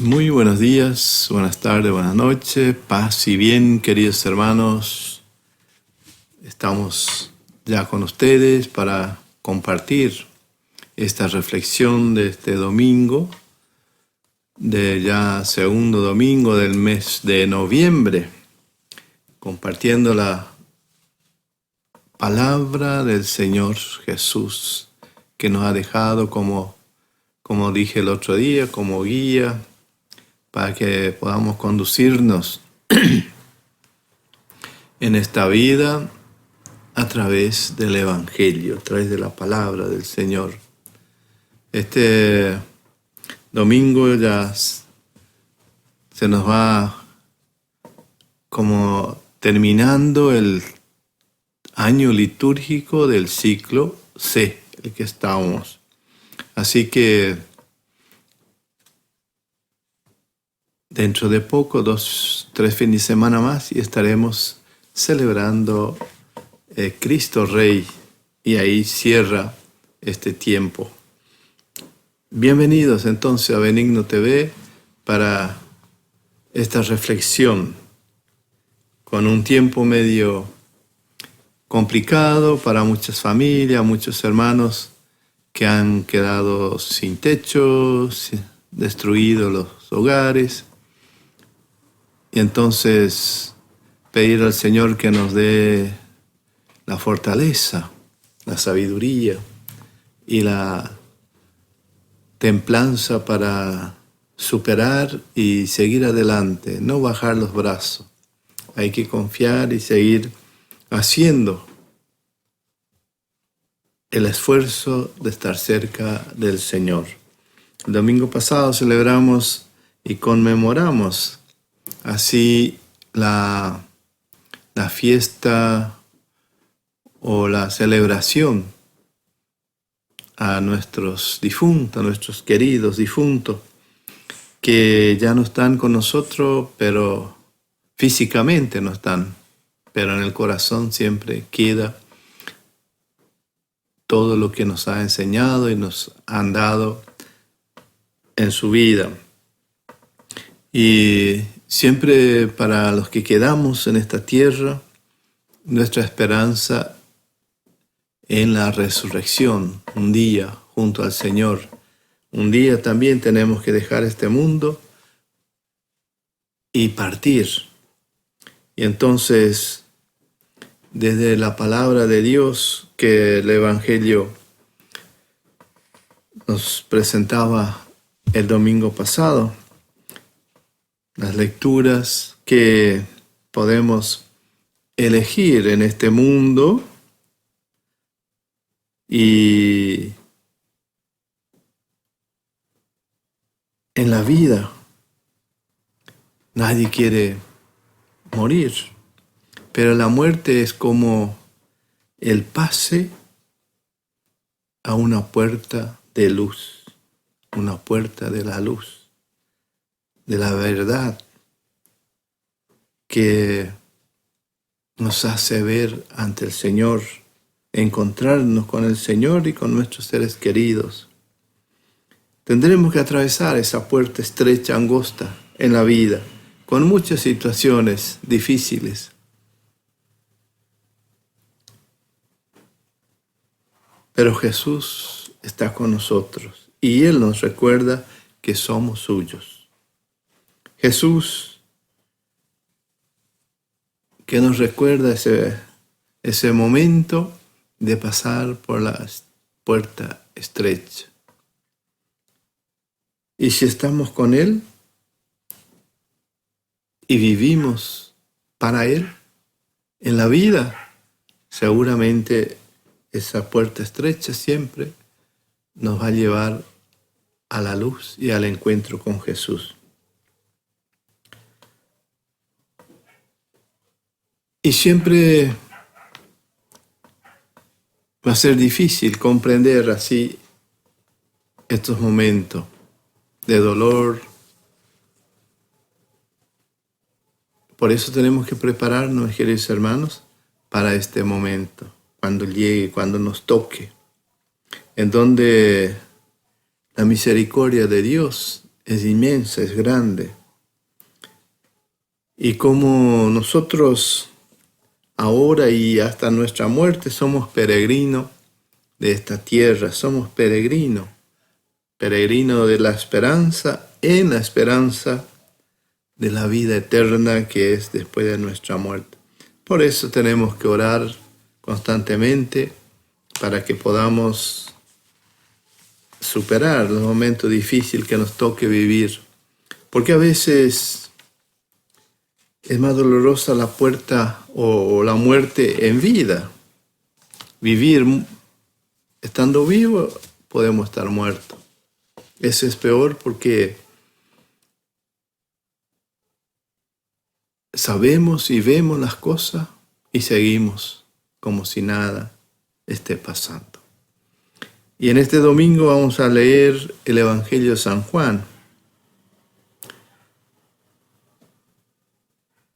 Muy buenos días, buenas tardes, buenas noches, paz y bien, queridos hermanos. Estamos ya con ustedes para compartir esta reflexión de este domingo, de ya segundo domingo del mes de noviembre, compartiendo la palabra del Señor Jesús que nos ha dejado como dije el otro día, como guía, para que podamos conducirnos en esta vida a través del Evangelio, a través de la palabra del Señor. Este domingo ya se nos va como terminando el año litúrgico del ciclo C, el que estamos. Así que dentro de poco, 2-3 fines de semana más, y estaremos celebrando Cristo Rey, y ahí cierra este tiempo. Bienvenidos entonces a Benigno TV para esta reflexión con un tiempo medio complicado para muchas familias, muchos hermanos que han quedado sin techo, destruidos los hogares. Y entonces pedir al Señor que nos dé la fortaleza, la sabiduría y la templanza para superar y seguir adelante, no bajar los brazos. Hay que confiar y seguir haciendo el esfuerzo de estar cerca del Señor. El domingo pasado celebramos y conmemoramos así la fiesta o la celebración a nuestros difuntos, a nuestros queridos difuntos, que ya no están con nosotros, pero físicamente no están, pero en el corazón siempre queda todo lo que nos ha enseñado y nos han dado en su vida. Y siempre para los que quedamos en esta tierra, nuestra esperanza en la resurrección, un día junto al Señor. Un día también tenemos que dejar este mundo y partir. Y entonces, desde la palabra de Dios que el Evangelio nos presentaba el domingo pasado, las lecturas que podemos elegir en este mundo y en la vida. Nadie quiere morir, pero la muerte es como el pase a una puerta de luz, una puerta de la luz, de la verdad, que nos hace ver ante el Señor, encontrarnos con el Señor y con nuestros seres queridos. Tendremos que atravesar esa puerta estrecha, angosta en la vida, con muchas situaciones difíciles. Pero Jesús está con nosotros y Él nos recuerda que somos suyos. Jesús que nos recuerda ese momento de pasar por la puerta estrecha. Y si estamos con Él y vivimos para Él en la vida, seguramente esa puerta estrecha siempre nos va a llevar a la luz y al encuentro con Jesús. Y siempre va a ser difícil comprender así estos momentos de dolor. Por eso tenemos que prepararnos, queridos hermanos, para este momento, cuando llegue, cuando nos toque, en donde la misericordia de Dios es inmensa, es grande. Y como nosotros ahora y hasta nuestra muerte somos peregrinos de esta tierra, somos peregrinos de la esperanza, en la esperanza de la vida eterna que es después de nuestra muerte. Por eso tenemos que orar constantemente para que podamos superar los momentos difíciles que nos toque vivir. Porque a veces es más dolorosa la puerta o la muerte en vida. Vivir estando vivo, podemos estar muertos. Eso es peor porque sabemos y vemos las cosas y seguimos como si nada esté pasando. Y en este domingo vamos a leer el Evangelio de San Juan,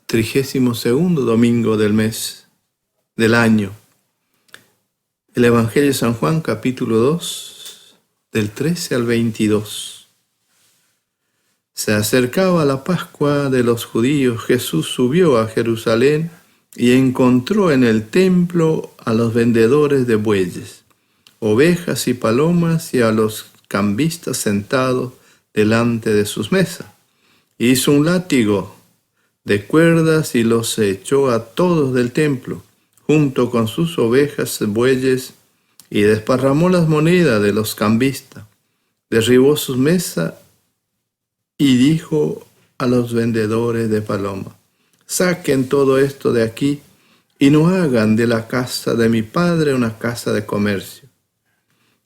32º domingo del mes, del año. El Evangelio de San Juan, capítulo 2, del 13 al 22. Se acercaba la Pascua de los judíos. Jesús subió a Jerusalén y encontró en el templo a los vendedores de bueyes, ovejas y palomas y a los cambistas sentados delante de sus mesas. Hizo un látigo de cuerdas y los echó a todos del templo, junto con sus ovejas y bueyes, y desparramó las monedas de los cambistas. Derribó sus mesas y dijo a los vendedores de palomas: saquen todo esto de aquí y no hagan de la casa de mi Padre una casa de comercio.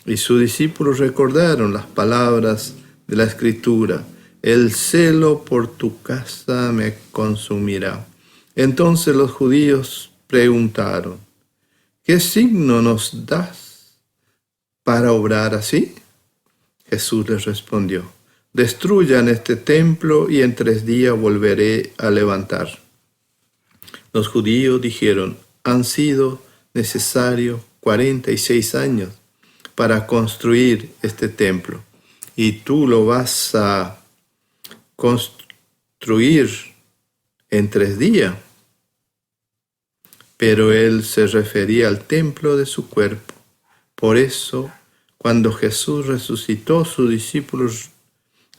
Y sus discípulos recordaron las palabras de la Escritura: el celo por tu casa me consumirá. Entonces los judíos preguntaron: ¿qué signo nos das para obrar así? Jesús les respondió: destruyan este templo y en 3 días volveré a levantar. Los judíos dijeron: han sido necesarios 46 años para construir este templo, y tú lo vas a construir en 3 días. Pero él se refería al templo de su cuerpo. Por eso, cuando Jesús resucitó, sus discípulos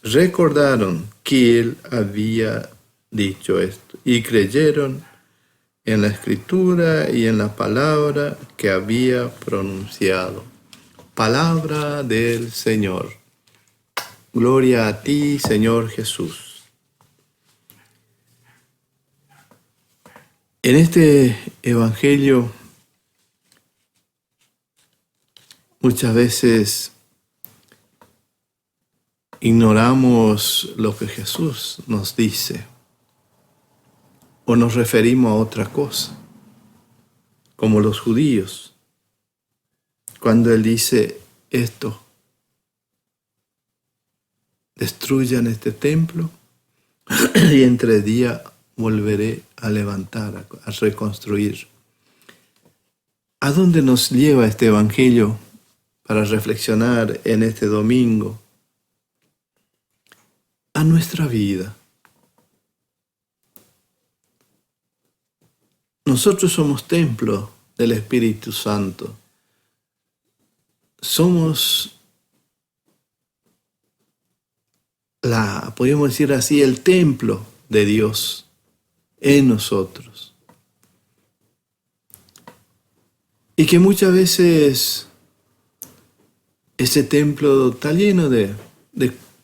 recordaron que él había dicho esto y creyeron en la Escritura y en la palabra que había pronunciado. Palabra del Señor. Gloria a ti, Señor Jesús. En este Evangelio muchas veces ignoramos lo que Jesús nos dice o nos referimos a otra cosa, como los judíos, cuando Él dice esto: destruyan este templo y en 3 días volveré a levantar, a reconstruir. ¿A dónde nos lleva este Evangelio para reflexionar en este domingo? A nuestra vida. Nosotros somos templo del Espíritu Santo. Somos podríamos decir así, el templo de Dios en nosotros. Y que muchas veces ese templo está lleno de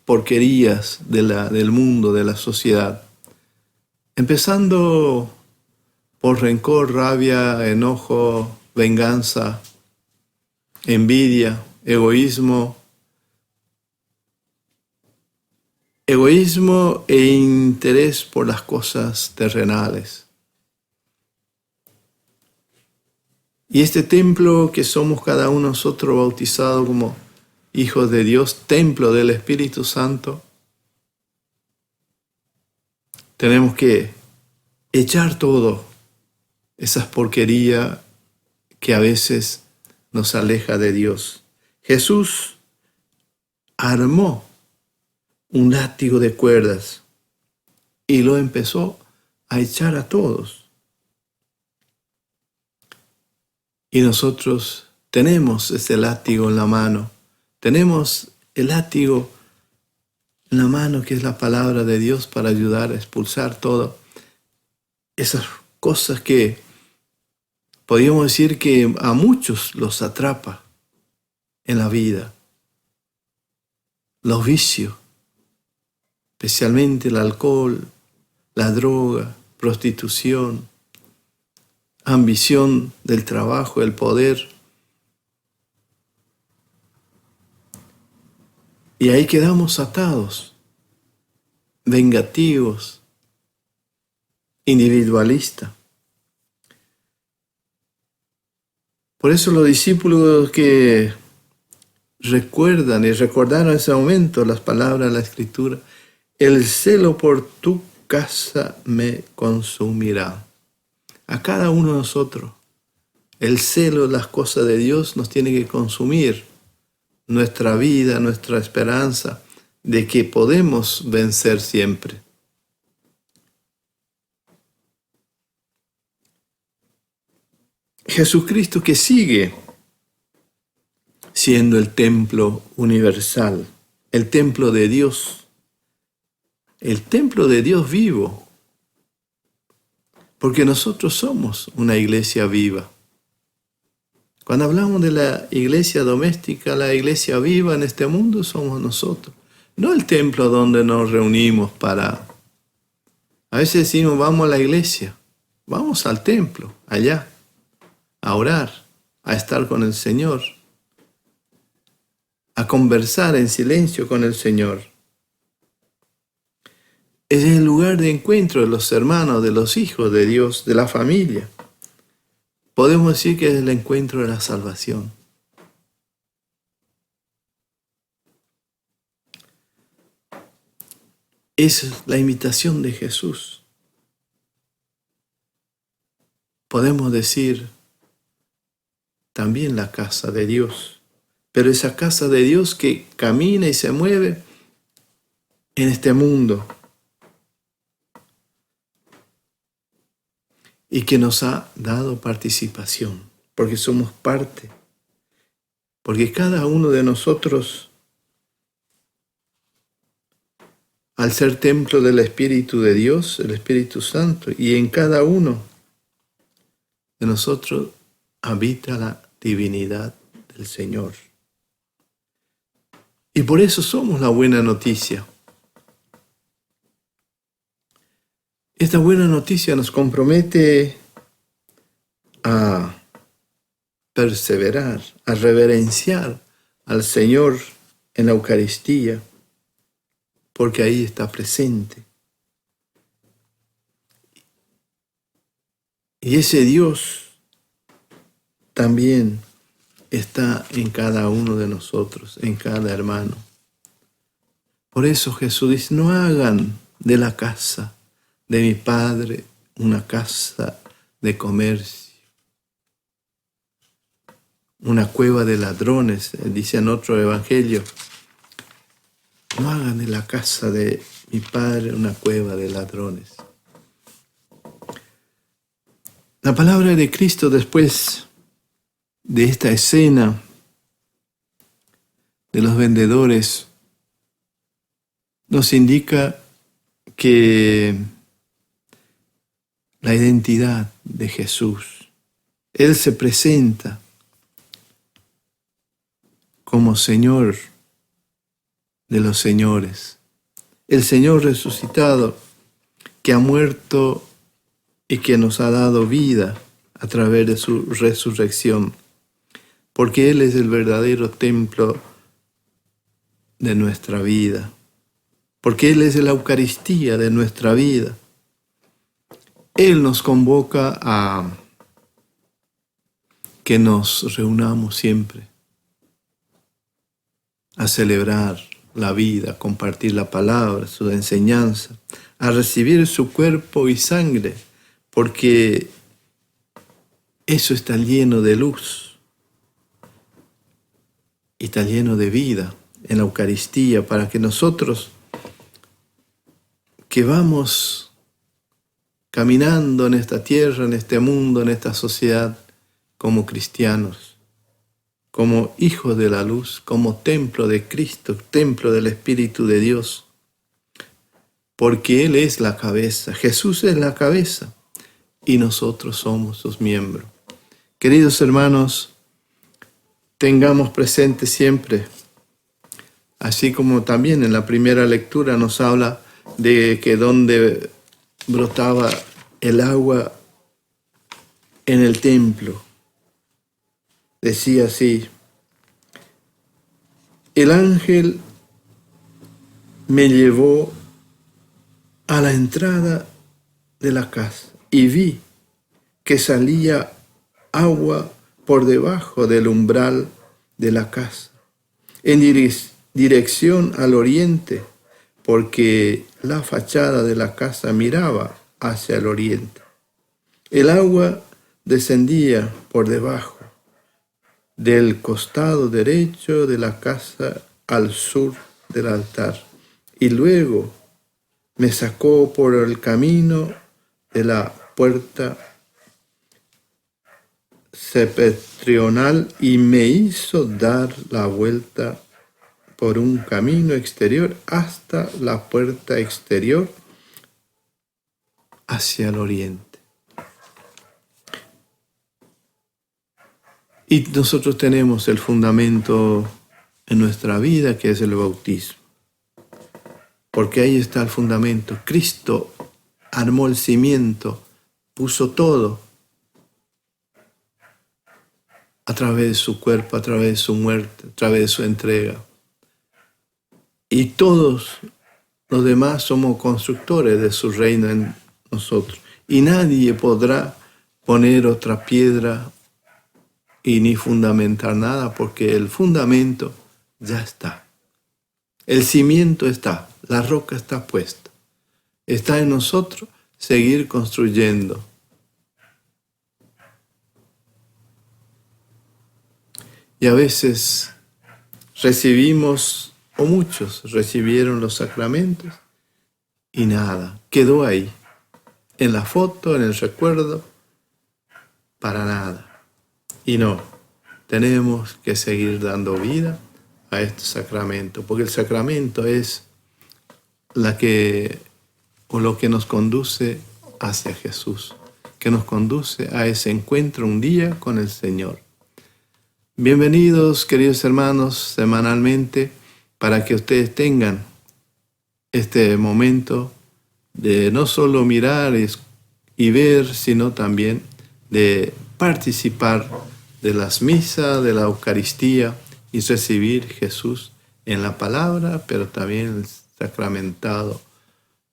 porquerías del mundo, de la sociedad. Empezando por rencor, rabia, enojo, venganza, envidia, egoísmo e interés por las cosas terrenales. Y este templo que somos cada uno de nosotros bautizados como hijos de Dios, templo del Espíritu Santo, tenemos que echar todo esas porquerías que a veces nos aleja de Dios. Jesús armó un látigo de cuerdas y lo empezó a echar a todos. Y nosotros tenemos ese látigo en la mano. Tenemos el látigo en la mano, que es la palabra de Dios, para ayudar a expulsar todas esas cosas que podríamos decir que a muchos los atrapa en la vida. Los vicios, especialmente el alcohol, la droga, prostitución, ambición del trabajo, el poder. Y ahí quedamos atados, vengativos, individualistas. Por eso los discípulos que recuerdan y recordaron en ese momento las palabras de la Escritura: el celo por tu casa me consumirá. A cada uno de nosotros, el celo de las cosas de Dios nos tiene que consumir nuestra vida, nuestra esperanza de que podemos vencer siempre. Jesucristo, que sigue siendo el templo universal, el templo de Dios, el templo de Dios vivo, porque nosotros somos una iglesia viva. Cuando hablamos de la iglesia doméstica, la iglesia viva en este mundo somos nosotros, no el templo donde nos reunimos para... A veces decimos, vamos a la iglesia, vamos al templo, allá, a orar, a estar con el Señor, a conversar en silencio con el Señor. Es el lugar de encuentro de los hermanos, de los hijos de Dios, de la familia. Podemos decir que es el encuentro de la salvación. Es la imitación de Jesús. Podemos decir también la casa de Dios, pero esa casa de Dios que camina y se mueve en este mundo y que nos ha dado participación, porque somos parte, porque cada uno de nosotros, al ser templo del Espíritu de Dios, el Espíritu Santo, y en cada uno de nosotros habita la divinidad del Señor. Y por eso somos la buena noticia. Esta buena noticia nos compromete a perseverar, a reverenciar al Señor en la Eucaristía, porque ahí está presente. Y ese Dios también está en cada uno de nosotros, en cada hermano. Por eso Jesús dice, no hagan de la casa de mi Padre una casa de comercio, una cueva de ladrones, dice en otro evangelio. No hagan de la casa de mi Padre una cueva de ladrones. La palabra de Cristo, después de esta escena de los vendedores, nos indica que la identidad de Jesús, Él se presenta como Señor de los señores, el Señor resucitado que ha muerto y que nos ha dado vida a través de su resurrección, porque Él es el verdadero templo de nuestra vida, porque Él es la Eucaristía de nuestra vida. Él nos convoca a que nos reunamos siempre, a celebrar la vida, a compartir la palabra, su enseñanza, a recibir su cuerpo y sangre, porque eso está lleno de luz y está lleno de vida en la Eucaristía, para que nosotros que vamos caminando en esta tierra, en este mundo, en esta sociedad, como cristianos, como hijos de la luz, como templo de Cristo, templo del Espíritu de Dios, porque Él es la cabeza, Jesús es la cabeza y nosotros somos sus miembros. Queridos hermanos, tengamos presente siempre, así como también en la primera lectura nos habla de que donde brotaba el agua en el templo, decía así: el ángel me llevó a la entrada de la casa y vi que salía agua por debajo del umbral de la casa, en dirección al oriente, porque la fachada de la casa miraba hacia el oriente. El agua descendía por debajo del costado derecho de la casa al sur del altar, y luego me sacó por el camino de la puerta septentrional y me hizo dar la vuelta por un camino exterior hasta la puerta exterior hacia el oriente. Y nosotros tenemos el fundamento en nuestra vida, que es el bautismo. Porque ahí está el fundamento. Cristo armó el cimiento, puso todo a través de su cuerpo, a través de su muerte, a través de su entrega. Y todos los demás somos constructores de su reino en nosotros. Y nadie podrá poner otra piedra y ni fundamentar nada, porque el fundamento ya está. El cimiento está, la roca está puesta. Está en nosotros seguir construyendo. Y a veces recibimos, o muchos recibieron los sacramentos y nada, quedó ahí, en la foto, en el recuerdo, para nada. Y no, tenemos que seguir dando vida a este sacramento, porque el sacramento es lo que nos conduce hacia Jesús, que nos conduce a ese encuentro un día con el Señor. Bienvenidos, queridos hermanos, semanalmente, para que ustedes tengan este momento de no solo mirar y ver, sino también de participar de las misas, de la Eucaristía, y recibir Jesús en la palabra, pero también sacramentado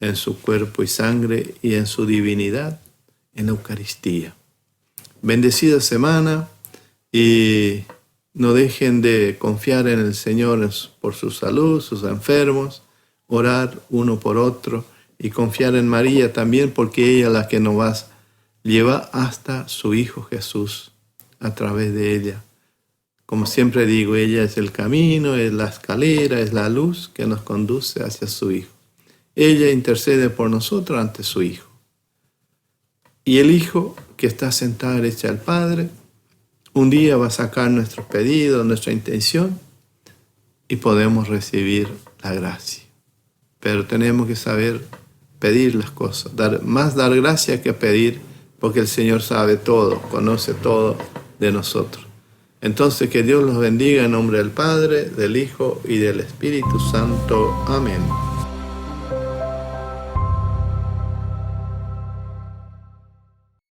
en su cuerpo y sangre y en su divinidad en la Eucaristía. Bendecida semana, y no dejen de confiar en el Señor por su salud, sus enfermos, orar uno por otro y confiar en María también, porque ella es la que nos lleva hasta su Hijo Jesús a través de ella. Como siempre digo, ella es el camino, es la escalera, es la luz que nos conduce hacia su Hijo. Ella intercede por nosotros ante su Hijo. Y el Hijo, que está sentado a la derecha del Padre, un día va a sacar nuestros pedidos, nuestra intención, y podemos recibir la gracia. Pero tenemos que saber pedir las cosas, más dar gracia que pedir, porque el Señor sabe todo, conoce todo de nosotros. Entonces, que Dios los bendiga en nombre del Padre, del Hijo y del Espíritu Santo. Amén.